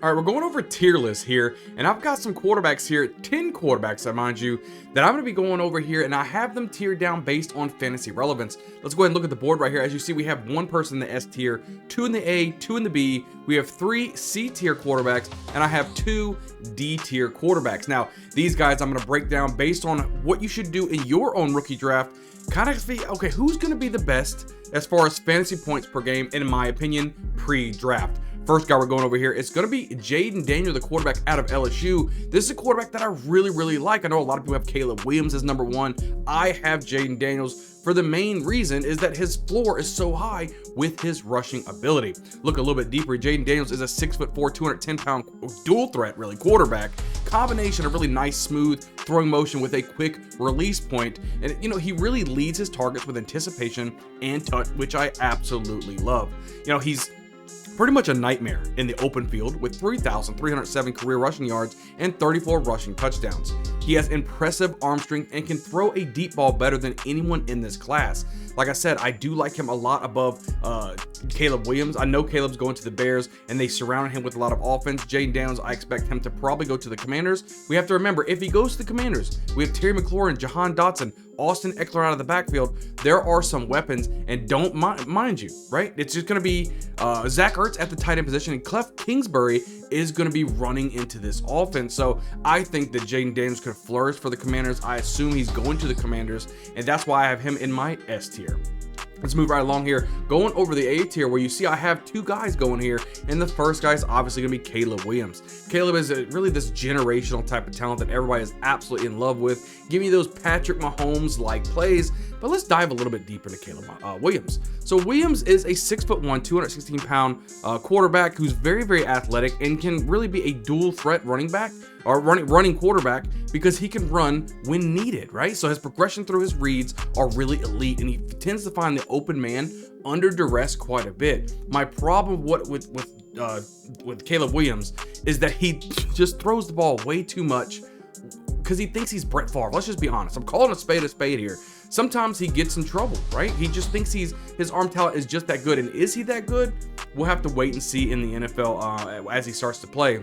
All right, we're going over tier lists here, and I've got some quarterbacks here, 10 quarterbacks, I mind you, that I'm going to be going over here, and I have them tiered down based on fantasy relevance. Let's go ahead and look at the board right here. As you see, we have one person in the S tier, 2 in the A, 2 in the B. We have 3 C tier quarterbacks, and I have 2 D tier quarterbacks. Now, these guys I'm going to break down based on what you should do in your own rookie draft. Kind of see, okay, who's going to be the best as far as fantasy points per game, in my opinion, pre-draft. First guy we're going over here, it's going to be Jayden Daniels, the quarterback out of LSU. This is a quarterback that I really like. I know a lot of people have Caleb Williams as number 1. I have Jayden Daniels for the main reason is that his floor is so high with his rushing ability. Look a little bit deeper. Jayden Daniels is a 6'4", 210-pound dual threat, really, quarterback. Combination of really nice, smooth throwing motion with a quick release point. And, you know, he really leads his targets with anticipation and touch, which I absolutely love. You know, he's pretty much a nightmare in the open field with 3,307 career rushing yards and 34 rushing touchdowns. He has impressive arm strength and can throw a deep ball better than anyone in this class. Like I said, I do like him a lot above Caleb Williams. I know Caleb's going to the Bears and they surrounded him with a lot of offense. Jayden Daniels, I expect him to probably go to the Commanders. We have to remember, if he goes to the Commanders, we have Terry McLaurin, Jahan Dotson, Austin Eckler out of the backfield. There are some weapons, and don't mind you, right? It's just going to be Zach Ertz at the tight end position, and Cliff Kingsbury is going to be running into this offense. So I think that Jayden Daniels could flourish for the Commanders. I assume he's going to the Commanders, and that's why I have him in my S tier. Let's move right along here. Going over the A tier, where you see I have 2 guys going here, and the first guy is obviously going to be Caleb Williams. Caleb is really this generational type of talent that everybody is absolutely in love with. Give me those Patrick Mahomes-like plays, but let's dive a little bit deeper into Caleb Williams. So Williams is a 6'1", 216-pound quarterback who's very athletic and can really be a dual threat running back or running quarterback because he can run when needed, right? So his progression through his reads are really elite, and he tends to find the open man under duress quite a bit. My problem with Caleb Williams is that he just throws the ball way too much because he thinks he's Brett Favre. Let's just be honest. I'm calling a spade here. Sometimes he gets in trouble, right? He just thinks his arm talent is just that good. And is he that good? We'll have to wait and see in the NFL as he starts to play.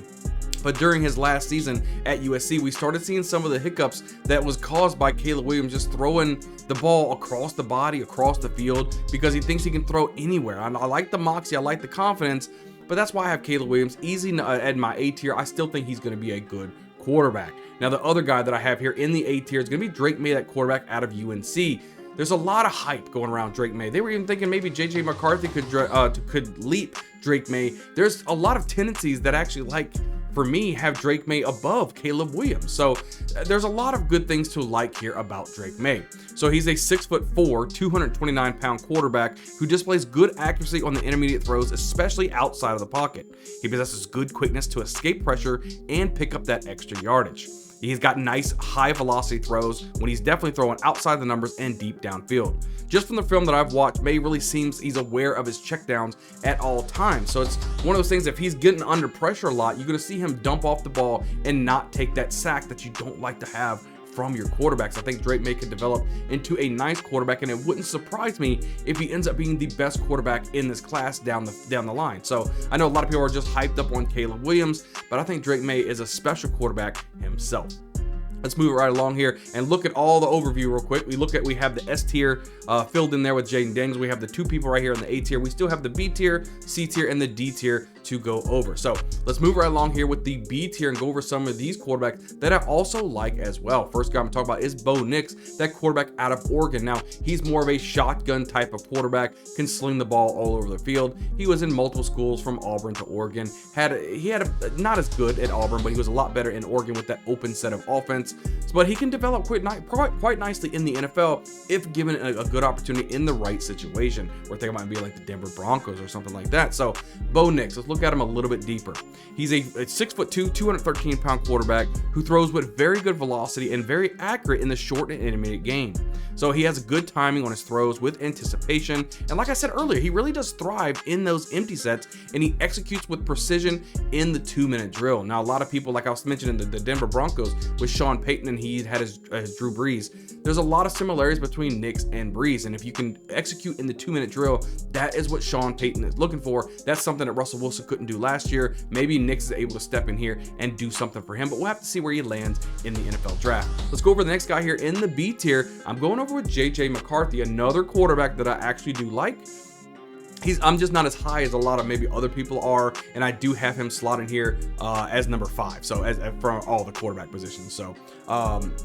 But during his last season at USC, we started seeing some of the hiccups that was caused by Caleb Williams just throwing the ball across the body, across the field, because he thinks he can throw anywhere. I like the moxie, I like the confidence, but that's why I have Caleb Williams easy at my A tier. I still think he's going to be a good quarterback. Now, the other guy that I have here in the A tier is going to be Drake May, that quarterback out of UNC. There's a lot of hype going around Drake May. They were even thinking maybe JJ McCarthy could leap Drake May. There's a lot of tendencies that actually, like, for me, have Drake May above Caleb Williams. So there's a lot of good things to like here about Drake May. So he's a 6'4", 229-pound quarterback who displays good accuracy on the intermediate throws, especially outside of the pocket. He possesses good quickness to escape pressure and pick up that extra yardage. He's got nice high velocity throws when he's definitely throwing outside the numbers and deep downfield. Just from the film that I've watched, May really seems he's aware of his checkdowns at all times. So it's one of those things, if he's getting under pressure a lot, you're going to see him dump off the ball and not take that sack that you don't like to have from your quarterbacks. I think Drake May could develop into a nice quarterback, and it wouldn't surprise me if he ends up being the best quarterback in this class down the line. So I know a lot of people are just hyped up on Caleb Williams, but I think Drake May is a special quarterback himself. Let's move it right along here and look at all the overview real quick. We have the S tier filled in there with Jayden Daniels. We have the 2 people right here in the A tier. We still have the B tier, C tier, and the D tier to go over. So let's move right along here with the B tier and go over some of these quarterbacks that I also like as well. First guy I'm talking about is Bo Nix, that quarterback out of Oregon. Now, he's more of a shotgun type of quarterback, can sling the ball all over the field. He was in multiple schools from Auburn to Oregon. He had not as good at Auburn, but he was a lot better in Oregon with that open set of offense. But he can develop quite nicely in the NFL if given a good opportunity in the right situation. We're thinking might be like the Denver Broncos or something like that. So Bo Nix, let's look at him a little bit deeper. He's a 6'2", 213-pound quarterback who throws with very good velocity and very accurate in the short and intermediate game. So he has good timing on his throws with anticipation. And like I said earlier, he really does thrive in those empty sets, and he executes with precision in the 2-minute drill. Now, a lot of people, like I was mentioning, the Denver Broncos with Sean Payton, and he had his Drew Brees. There's a lot of similarities between Nix and Brees. And if you can execute in the 2-minute drill, that is what Sean Payton is looking for. That's something that Russell Wilson couldn't do last year. Maybe Nix is able to step in here and do something for him, but we'll have to see where he lands in the NFL draft. Let's go over the next guy here in the B tier. I'm going over with JJ McCarthy, another quarterback that I actually do like. I'm just not as high as a lot of maybe other people are, and I do have him slotted here as number 5, so as from all the quarterback positions. So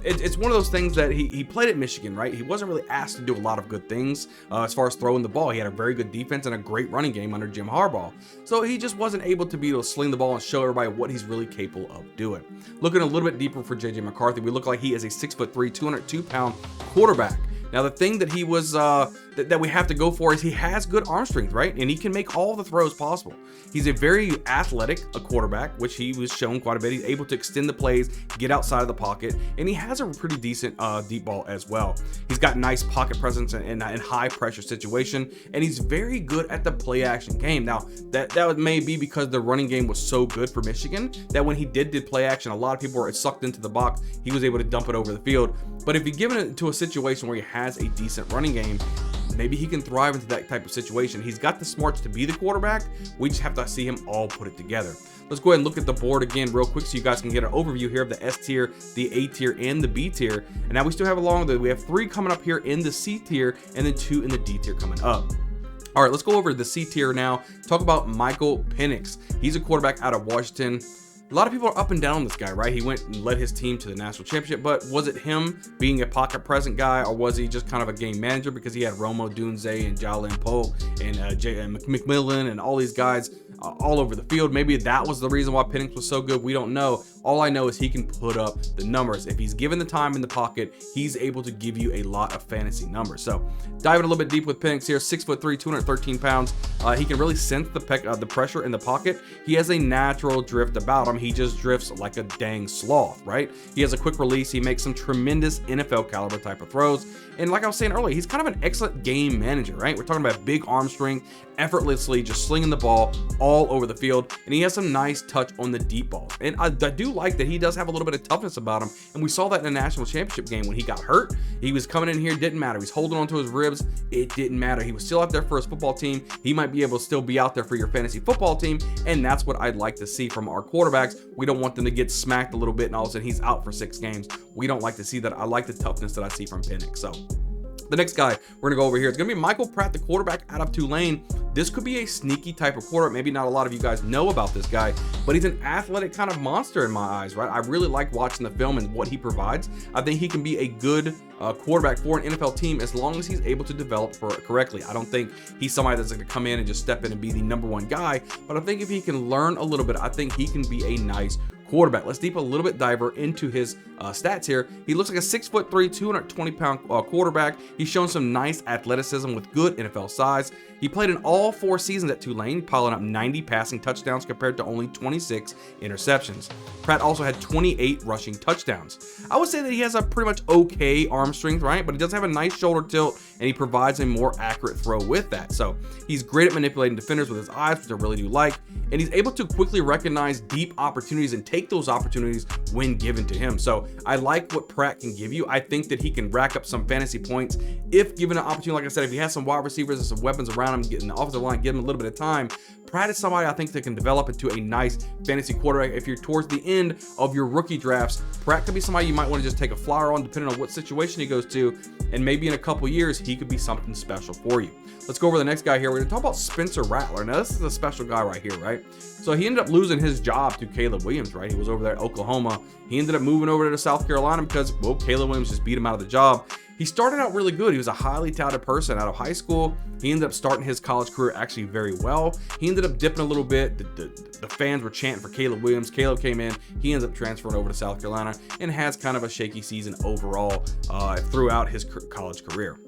it's one of those things that he played at Michigan, right? He wasn't really asked to do a lot of good things as far as throwing the ball. He had a very good defense and a great running game under Jim Harbaugh, so he just wasn't able to be able to sling the ball and show everybody what he's really capable of doing. Looking a little bit deeper for JJ McCarthy, we look like he is a 6'3", 202-pound quarterback. Now, the thing that he was that we have to go for is he has good arm strength, right? And he can make all the throws possible. He's a very athletic quarterback, which he was shown quite a bit. He's able to extend the plays, get outside of the pocket, and he has a pretty decent deep ball as well. He's got nice pocket presence in high pressure situation, and he's very good at the play action game. Now, that may be because the running game was so good for Michigan that when he did play action, a lot of people were sucked into the box. He was able to dump it over the field. But if you give it to a situation where he has a decent running game, maybe he can thrive into that type of situation. He's got the smarts to be the quarterback. We just have to see him all put it together. Let's go ahead and look at the board again real quick so you guys can get an overview here of the S tier, the A tier, and the B tier. And now we still have we have 3 coming up here in the C tier and then 2 in the D tier coming up. All right, let's go over the C tier now. Talk about Michael Pinnix. He's a quarterback out of Washington. A lot of people are up and down on this guy, right? He went and led his team to the national championship, but was it him being a pocket present guy, or was he just kind of a game manager because he had Romo Dunze and Jalen Poe and McMillan and all these guys all over the field? Maybe that was the reason why Pinnix was so good. We don't know. All I know is he can put up the numbers. If he's given the time in the pocket, he's able to give you a lot of fantasy numbers. So diving a little bit deep with Pinnix here, 6'3", 213 pounds. He can really sense the pressure in the pocket. He has a natural drift about him. He just drifts like a dang sloth, right? He has a quick release. He makes some tremendous NFL caliber type of throws. And like I was saying earlier, he's kind of an excellent game manager, right? We're talking about big arm strength, effortlessly just slinging the ball all over the field. And he has some nice touch on the deep ball. And I do like that he does have a little bit of toughness about him. And we saw that in the national championship game when he got hurt. He was coming in here, didn't matter. He's holding onto his ribs. It didn't matter. He was still out there for his football team. He might be able to still be out there for your fantasy football team. And that's what I'd like to see from our quarterbacks. We don't want them to get smacked a little bit and all of a sudden he's out for 6 games. We don't like to see that. I like the toughness that I see from Pinnix. So the next guy we're going to go over here is going to be Michael Pratt, the quarterback out of Tulane. This could be a sneaky type of quarterback. Maybe not a lot of you guys know about this guy, but he's an athletic kind of monster in my eyes, right? I really like watching the film and what he provides. I think he can be a good quarterback for an NFL team as long as he's able to develop correctly. I don't think he's somebody that's going to come in and just step in and be the #1 guy, but I think if he can learn a little bit, I think he can be a nice quarterback. Let's deep a little bit diver into his stats here. He looks like a 6'3", 220-pound quarterback. He's shown some nice athleticism with good NFL size. He played in all 4 seasons at Tulane, piling up 90 passing touchdowns compared to only 26 interceptions. Pratt also had 28 rushing touchdowns. I would say that he has a pretty much okay arm strength, right? But he does have a nice shoulder tilt, and he provides a more accurate throw with that. So he's great at manipulating defenders with his eyes, which I really do like. And he's able to quickly recognize deep opportunities and take those opportunities when given to him. So I like what Pratt can give you. I think that he can rack up some fantasy points if given an opportunity. Like I said, if he has some wide receivers and some weapons around him, getting the offensive line, give him a little bit of time. Pratt is somebody I think that can develop into a nice fantasy quarterback. If you're towards the end of your rookie drafts, Pratt could be somebody you might want to just take a flyer on depending on what situation he goes to, and maybe in a couple years he could be something special for you. Let's go over the next guy here. We're going to talk about Spencer Rattler. Now this is a special guy right here, right? So he ended up losing his job to Caleb Williams, right? He was over there at Oklahoma. He ended up moving over to South Carolina because, well, Caleb Williams just beat him out of the job. He started out really good. He was a highly touted person out of high school. He ended up starting his college career actually very well. He ended up dipping a little bit. The fans were chanting for Caleb Williams. Caleb came in. He ends up transferring over to South Carolina and has kind of a shaky season overall throughout his college career.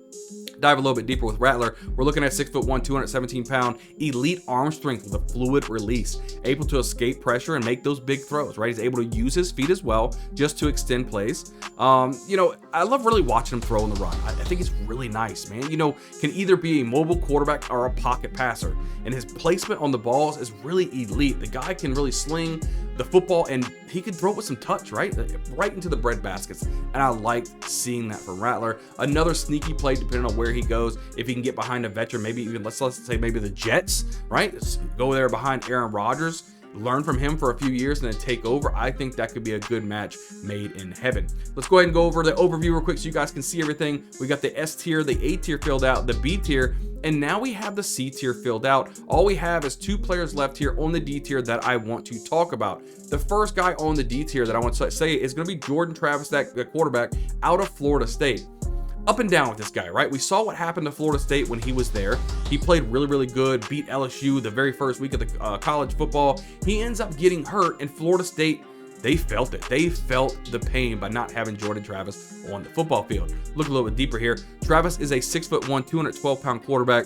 Dive a little bit deeper with Rattler. We're looking at 6'1", 217-pound, elite arm strength with a fluid release, able to escape pressure and make those big throws, right? He's able to use his feet as well just to extend plays. You know, I love really watching him throw in the run. I think it's really nice, man. You know, can either be a mobile quarterback or a pocket passer, and his placement on the balls is really elite. The guy can really sling the football, and he could throw it with some touch, right into the bread baskets. And I liked seeing that from Rattler. Another sneaky play, depending on where he goes. If he can get behind a veteran, maybe even let's say maybe the Jets, right? Go there behind Aaron Rodgers, learn from him for a few years and then take over. I think that could be a good match made in heaven. Let's go ahead and go over the overview real quick so you guys can see everything. We got the S tier, the A tier filled out, the B tier, and now we have the C tier filled out. All we have is 2 players left here on the D tier that I want to talk about. The first guy on the D tier that I want to say is going to be Jordan Travis, that quarterback out of Florida State. Up and down with this guy, right? We saw what happened to Florida State when he was there. He played really, really good, beat LSU the very first week of the college football. He ends up getting hurt, and Florida State, they felt it. They felt the pain by not having Jordan Travis on the football field. Look a little bit deeper here. Travis is a 6'1", 212-pound quarterback,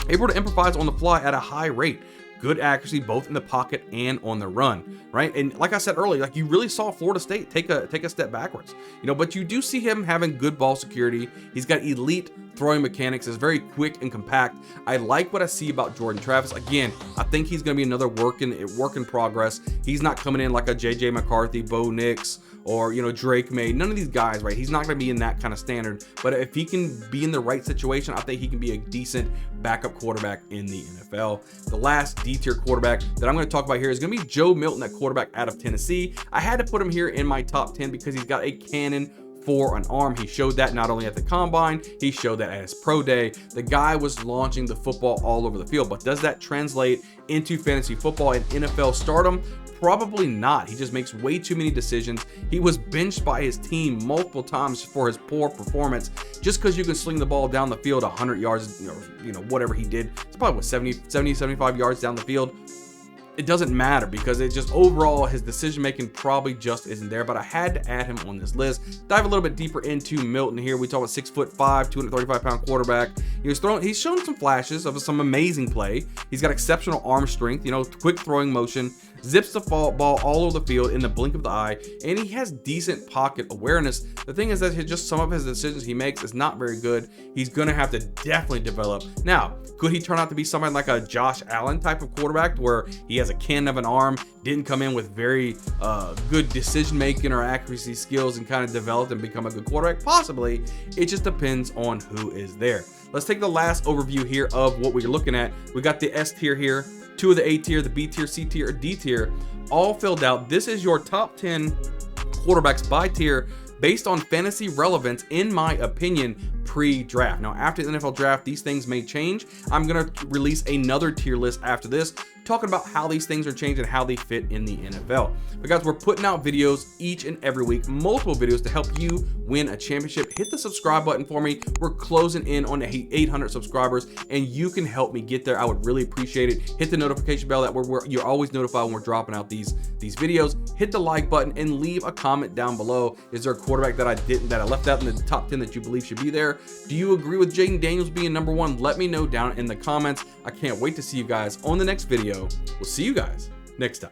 able to improvise on the fly at a high rate. Good accuracy both in the pocket and on the run, right? And like I said earlier, like you really saw Florida State take a step backwards, you know, but you do see him having good ball security. He's got elite throwing mechanics, is very quick and compact. I like what I see about Jordan Travis. Again, I think he's going to be another work in progress. He's not coming in like a JJ McCarthy, Bo Nix, or, you know, Drake May. None of these guys, right? He's not going to be in that kind of standard, but if he can be in the right situation, I think he can be a decent backup quarterback in the NFL. The last D-tier quarterback that I'm going to talk about here is going to be Joe Milton, that quarterback out of Tennessee. I had to put him here in my top 10 because he's got a cannon for an arm. He showed that not only at the combine, he showed that at his pro day. The guy was launching the football all over the field, but does that translate into fantasy football and NFL stardom? Probably not. He just makes way too many decisions. He was benched by his team multiple times for his poor performance. Just because you can sling the ball down the field 100 yards, you know, whatever he did, it's probably what, 75 yards down the field. It doesn't matter because it's just overall his decision making probably just isn't there. But I had to add him on this list. Dive a little bit deeper into Milton here. We talk about 6'5", 235-pound quarterback. He's shown some flashes of some amazing play. He's got exceptional arm strength, you know, quick throwing motion, zips the ball all over the field in the blink of the eye, and he has decent pocket awareness. The thing is that just some of his decisions he makes is not very good. He's gonna have to definitely develop. Now, could he turn out to be somebody like a Josh Allen type of quarterback where he has a cannon of an arm, didn't come in with very good decision making or accuracy skills and kind of developed and become a good quarterback? Possibly. It just depends on who is there. Let's take the last overview here of what we're looking at. We got the S tier here, 2 of the A tier, the B tier, C tier, D tier, all filled out. This is your top 10 quarterbacks by tier based on fantasy relevance, in my opinion, pre-draft. Now, after the NFL draft, these things may change. I'm going to release another tier list after this, talking about how these things are changing and how they fit in the NFL. But guys, we're putting out videos each and every week, multiple videos to help you win a championship. Hit the subscribe button for me. We're closing in on 800 subscribers, and you can help me get there. I would really appreciate it. Hit the notification bell that you're always notified when we're dropping out these videos. Hit the like button and leave a comment down below. Is there a quarterback that I left out in the top 10 that you believe should be there? Do you agree with Jaden Daniels being number 1? Let me know down in the comments. I can't wait to see you guys on the next video. We'll see you guys next time.